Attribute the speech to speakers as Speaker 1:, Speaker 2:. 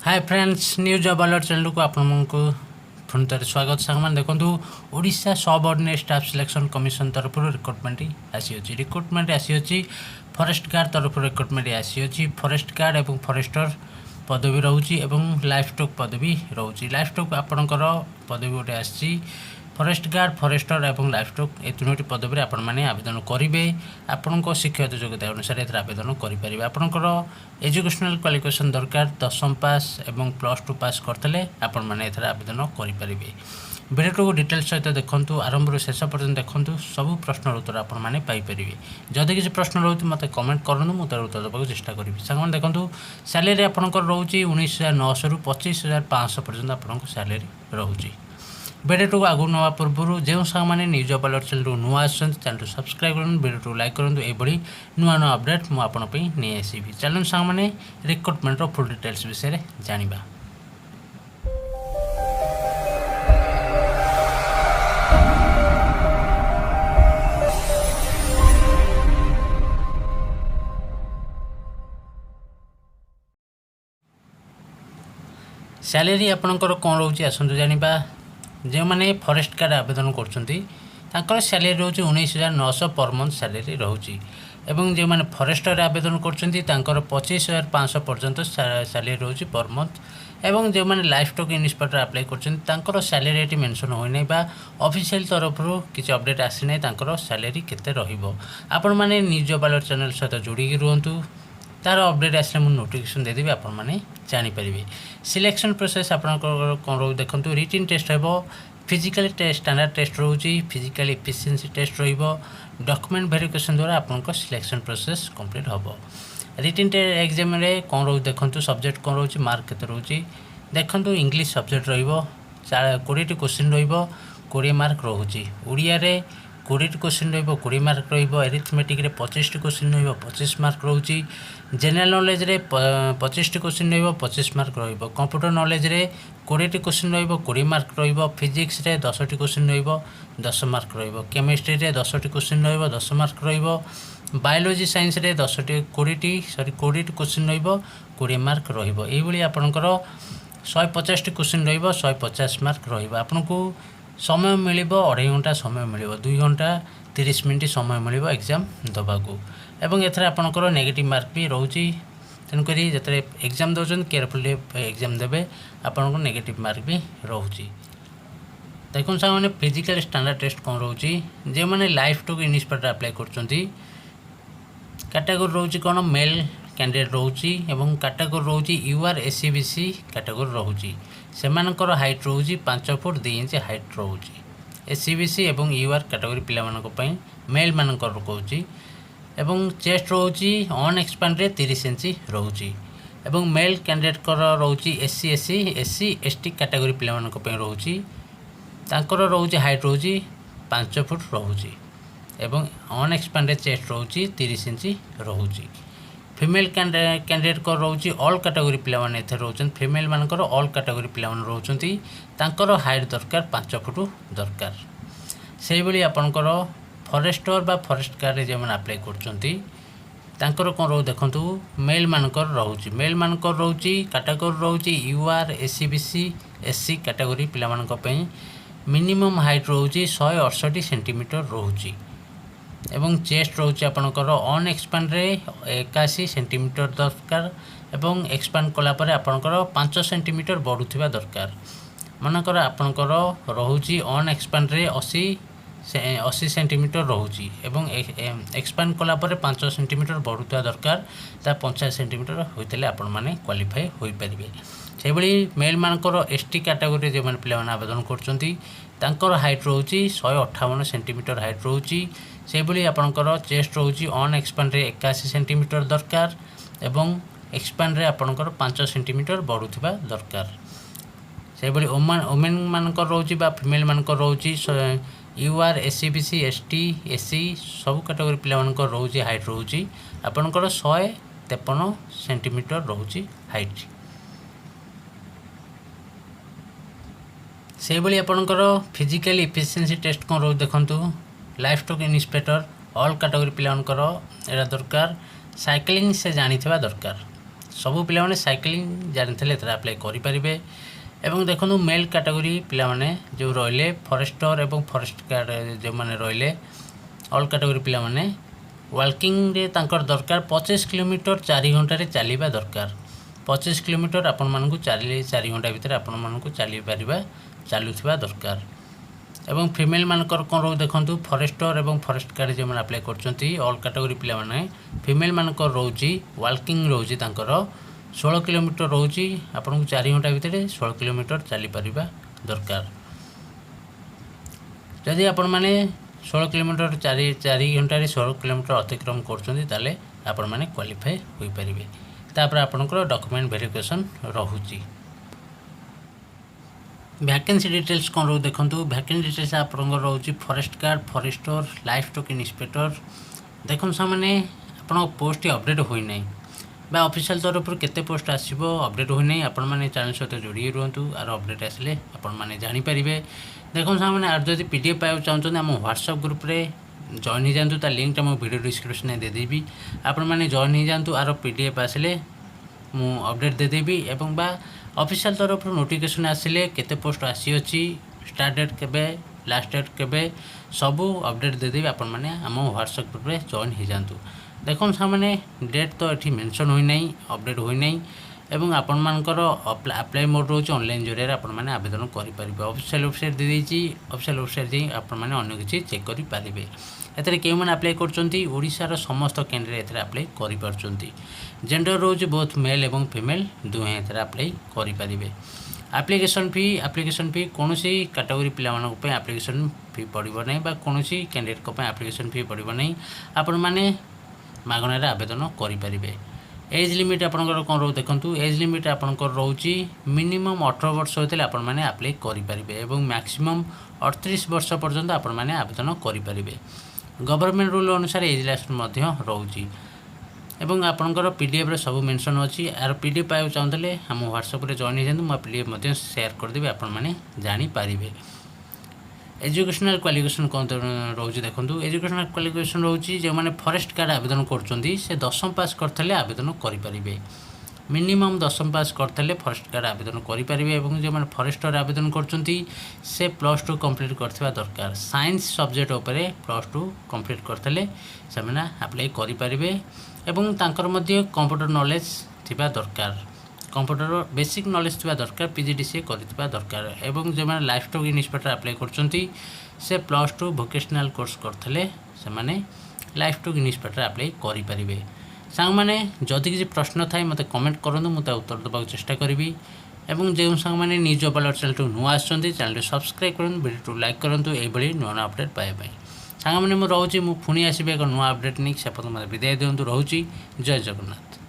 Speaker 1: Hi friends new job alert channel को आपको पुणी थे स्वागत सांग देखो ओडिशा सब ऑर्डिनेट स्टाफ सिलेक्शन कमिशन तरफ रिक्रुटमेंट आसी रिक्रुटमेंट आसी फॉरेस्ट गार्ड तरफ रिक्रुटमेंट आसी फॉरेस्ट गार्ड और फॉरेस्टर पदवी रोचे लाइफ स्टॉक पदवी रोचे लाइफ स्टॉक आपणकर पदवी गोटे आसी फॉरेस्ट गार्ड फॉरेस्टर और लाइफ स्टॉक ये तीनोटी पदवी आपण मैंने आवेदन करेंगे आपण शिक्षागत योग्यता अनुसार ये आवेदन करेंगे आपणकर एजुकेशनल क्वालिफिकेशन दरकार 10वीं पास और +2 पास करते आपण मैंने आवेदन करेंगे भिडियो को डिटेल्स सहित देखूँ आरंभ शेष पर्यटन देखूँ सब प्रश्न उत्तर आपण मैंने पाइपर जदि किसी प्रश्न रोचे मत कमेंट करूँ मुझे उत्तर देवाक चेष्टा करी सांग देखूँ सैलरी आपंकर रोचे 19,900 रु 25,500 पर्यटन आपको सैलरी रोचे भिडियो को आगू नवा पूर्व जो सांग मैंने न्यूज जॉब अलर्ट चैनल नुआ आसैनल सब्सक्राइब करूँ भिडियो को लाइक करूँ ये नुआ नुआ अपडेट मुझे नहीं आसबि चलूँ सांग मैंने रिक्रुटमेंट फुल डिटेल्स विषय जाना। सैलरी आपणकर कौन रोचे आसतु जाना जो मैंने फॉरेस्ट गार्ड आवेदन कर सैलरी रोचे 19,900 पर मंथ सैलरी रोचे एवं जो मैंने फॉरेस्टर आवेदन कर 25,500 पर्यंत सैलरी रोचे पर मंथ एवं जो मैंने लाइफ स्टॉक इन्स्पेक्टर अप्लाई कर सैलरी ये मेंशन होना बा ऑफिशियल तरफ किसी अपडेट आसी ना सैलरी केते रहिबो आपण मैंने न्यूज जॉब अलर्ट चैनल सहित जोड़ी रुहतु तार अपडेट आसले मुझे नोटिफिकेशन देदेवी आपण मैंने जानीपर सिलेक्शन प्रोसेस आप कौन रो देखो रिटन टेस्ट हो फिजिकल टेस्ट स्टैंडर्ड टेस्ट रोचे physical efficiency test document verification द्वारा आपन सिलेक्शन प्रोसेस कंप्लीट हम रिटन एग्जाम कौन रो देखो सब्जेक्ट कौन रोचे मार्क के रोचे देखो इंग्लिश सब्जेक्ट रो20 क्वेश्चन रो20 मार्क रोचे ओडिया 20 क्वेश्चन रो20 मार्क एरिथमेटिक 25 क्वेश्चन रो25 मार्क रोचे जनरल नॉलेज रे 25 क्वेश्चन रो 25 मार्क कंप्यूटर नॉलेज रे 20 क्वेश्चन रो 20 मार्क फिजिक्स रे 10 क्वेश्चन रो 10 मार्क केमिस्ट्री रे 10 क्वेश्चन रो 10 मार्क बायोलॉजी साइंस रे 20 क्वेश्चन रो 20 मार्क रही आपणकर 150 क्वेश्चन रो 150 मार्क आपको समय मिल 2.5 घंटा समय मिल 2 घंटा 30 मिनट समय मिल एग्जाम दबाकू एवं एथर आपणकर नेगेटिव मार्क भी रोचे तेणुक जो एग्जाम दौरान केयरफुली एग्जाम देवे आपन को नेगेटिव मार्क भी रोचे देखो सार मैंने फिजिकल स्टैंडर्ड टेस्ट कौन रोचे जो मैंने लाइफ स्टॉक इन्स्पेक्टर अप्लाई कर कैटेगोरी रोचे कौन मेल कैंडिडेट रोचे एवं कैटेगोरी रोचे यूआर एससीबीसी कैटेगोरी रोचे सेमानकर हाइट रोचे 5 फुट 2 इंच हाइट रोचे एससीबीसी एवं यूआर कैटेगोरी पिला मेल मानकर रोचे एवं चेस्ट रोचे अनएक्सपांड 30 इंच रोचे एवं मेल कैंडिडेट रोचे एससी एसटी कैटेगोरी पिला रोचे तांकर रोचे हाइट रोचे 5 फुट रोचे एवं अनएक्सपांडेड चेस्ट रोचे 30 इंच रोचे फीमेल कैंडिडेट को रोचे ऑल कैटेगोरी पिला रोचन फीमेल मानकर ऑल कैटेगोरी पिला रोचंती तांकर हाइट दरकार 5 फुट दरकार से भली आपनकर फॉरेस्टर बा फॉरेस्ट गार्ड जो मैंने अप्लाई कर कौन रो देखो मेल मानकर रोचे मेल मानकर रोचे कैटेगोरी रोचे यूआर एससीबीसी एससी कैटेगोरी पिला मिनिमम हाइट रोचे 168 सेंटीमीटर रोचे एवं चेस्ट रोचे आपणकर अनएक्सपांड 81 सेंटीमीटर दरकार एवं एक्सपांड कलापर आपणकर 5 सेंटीमीटर बढ़ुवा दरकार मनकर आपणकर रोचे अनएक्सपांड 80 सेंटीमीटर रोचे एवं एक्सपांड कलापर 5 सेंटीमीटर बढ़ुवा दरकार ता 50 सेंटीमीटर होते आपण मैंने क्वालिफाई हो पारे से मेल मानकर एसटी कैटेगोरी जो मैंने पिला आवेदन कर हाइट रोचे 158 सेंटीमीटर हाइट रोचे से आपणकर चेस्ट रोचे अनएक्सपांड 81 सेंटीमीटर दरकार एवं एक्सपांड आपणकर 5 सेंटीमीटर बढ़ुवा दरकार से वोमेन मानकर रोचे फीमेल मानकर रोचे यूआर एससीबीसी एसटी एससी सब कैटेगोरी पिला रोचे हाइट रोचे आपणकर 153 सेंटीमीटर रोचे हाइट से आपणकर फिजिकल एफिशिएंसी टेस्ट कौन रो देखो life stock inspector all category पिला एरा दरकार साइक्लिंग से जानी दरकार सबू पिलाने साइक्लिंग जानते अप्लाई करेंगे। एवं देखो मेल कैटेगरी पिलाने जो रहिले फॉरेस्टर एवं फॉरेस्ट गार्ड जो मैंने रहिले ऑल कैटेगरी पिलाने वाकिंग रे तांकर दरकार 25 किलोमीटर 4 घंटा रे चलवा दरकार। 25 किलोमीटर आपण मानकु 4 घंटा भितर आपण मानकु चली परिबा चलुथिबा दरकार। एवं फीमेल मानकर कौन रो देखंतु फॉरेस्टर एवं फॉरेस्ट गार्ड जो मैंने अप्लाई करछंती ऑल कैटेगरी पिला माने फीमेल मानकर रोची वाकिंग रोची तांकर 16 किलोमीटर रोची आपन को 4 घंटा भितर 16 किलोमीटर चली परिबा दरकार। जदि आपण माने 16 किलोमीटर 4 घंटा 16 किलोमीटर अतिक्रम करछंती ताले आपण माने क्वालिफाई होई परिबे। तापर आपनकर डॉक्यूमेंट वेरिफिकेशन रहुची। वैकेंसी डिटेल्स कौन रो देखंतु वैकेंसी डिटेल्स आपनकर रोची forest guard forester livestock inspector. देखन सामाने आपन पोस्ट अपडेट होई नै बा ऑफिशियल तरफ केते पोस्ट आसीबो अपडेट होई नै आपण माने चैनल सहित जोड़ी रहंतु आर अपडेट आसले आपण माने जानि परिबे। देखन सामाने आर जदि पीडीएफ पाउ चाहंतु हम व्हाट्सएप ग्रुप रे जॉइन हो जातु ता लिंक मो वीडियो डिस्क्रिप्शन में दे देबी। आपण माने जॉइन हो जातु आर पीडीएफ आसले मु अपडेट दे देबी एवं बा ऑफिशियल तरफ नोटिफिकेशन आसिले केते पोस्ट आसी अछि स्टार्ट डेट केबे लास्ट डेट केबे सबू अपडेट दे देबी। आपण माने हम व्हाट्सएप ग्रुप रे जॉइन हो जातु। देखो सामने डेट तो ये मेंशन होई नहीं अपडेट होई नहीं एवं आपण मानकर अप्लाई मोड रोच ऑनलाइन जरिए आपण माने आवेदन करि परिबे। ऑफिशियल वेबसाइट दे देछि ऑफिशियल वेबसाइट जे आपण माने अन्य किछि चेक करि परिबे। एतरे केउ माने अप्लाई करचंती ओडिसा रो समस्त कैंडिडेट एतरे अप्लाई करि परचंती। जेंडर रोज बोथ मेल एवं फीमेल दुहे एतरे अप्लाई करि परिबे। एप्लिकेशन फी कोनोसी कैटेगरी पिला मानक पे एप्लिकेशन फी पड़िबो नै बा कोनोसी कैंडिडेट को पे एप्लिकेशन फी पड़िबो नै। आपण माने मागणार आवेदन करें। एज लिमिट आपंकर कौन रो देखु एज लिमिट आपंकर रोची मिनिमम 18 वर्ष होते आपण मैंने अप्लाई करेंगे और मैक्सिमम 38 वर्ष पर्यंत आपण मैंने आवेदन करेंगे। गवर्नमेंट रूल अनुसार एज लास्ट रोची एवं आपंकर पीडीएफ रे सब मेंशन अच्छी आर पीडीएफ पाइबा चाहते हम व्हाट्सएप रे जॉइन हो जाए पीडीएफ शेयर करदेवी आपण मैंने जानीपारे। एजुकेशनल क्वालिफिकेशन कौन रोचे देखो एजुकेशनल क्वालिफिकेशन रोचे जो मैंने फॉरेस्ट गार्ड आवेदन करछंती से 10वीं पास करथले आवेदन करेंगे। मिनिमम 10वीं पास करथले फॉरेस्ट गार्ड आवेदन करेंगे और जो मैंने फॉरेस्टर आवेदन करछंती से +2 कंप्लीट करथिबा दरकार। साइंस सब्जेक्ट उपरे +2 कंप्लीट करथले से मैंने अप्लाई करेंगे और तांकर मध्य कंप्यूटर नॉलेज थिबा दरकार। कंप्यूटर बेसिक नॉलेज थिबा दरकार पीजीडीसीए करथिबा दरकार। एवं जो मैंने लाइफ स्टॉक इंस्पेक्टर अप्लाई करछंती से +2 वोकेशनल कोर्स करथले से माने लाइफ स्टॉक इंस्पेक्टर अप्लाई करि परिबे। सांग माने जदि किसी प्रश्न थाए मते कमेंट करंतु मते उत्तर देबाक चेष्टा करिवि। एवं जो सांग माने निज बालर चैनल टू नुआ आछंती चैनल सब्सक्राइब करन वीडियो लाइक करंतु ए बळी नुआ अपडेट पाए पाए। सांग माने मु रहउची मु पुनी आसीबे एक नुआ अपडेट निक से पत मते विदाय देंतु रहउची। जय जगन्नाथ।